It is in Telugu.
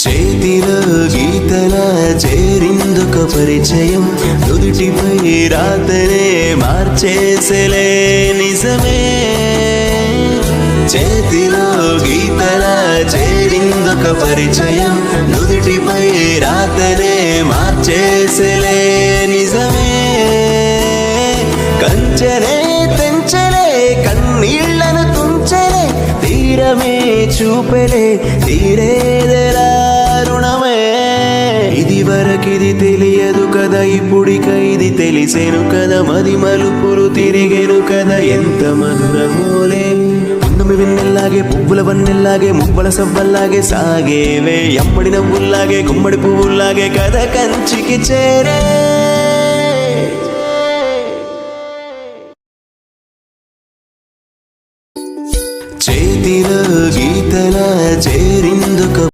చేతిలో గీతలా చేరిందొక పరిచయం నుదుటిపై రాతనే మార్చేసలే నిజమే చేతిలో గీతలా చేరిందొక పరిచయం నుదుటిపై రాతనే మార్చేసలే నిజమే కంచెనే తెంచలే కన్నీళ్లను తుంచలే తీరమే చూపెలే తీరేదెలా రుణమే ఇది వరకిది తెలియదు కదా ఇప్పుడిక ఇది తెలిసేను కదా మది మలుపులు తిరిగేను కదా ఎంత మధురమోలే పున్నమి వెన్నెల్లాగే పువ్వుల వన్నెల్లాగే మువ్వల సవ్వల్లాగే సాగేవే ఎమ్మడి నవ్వుల్లాగే గుమ్మడి పువ్వుల్లాగే కథ కంచికి చేరే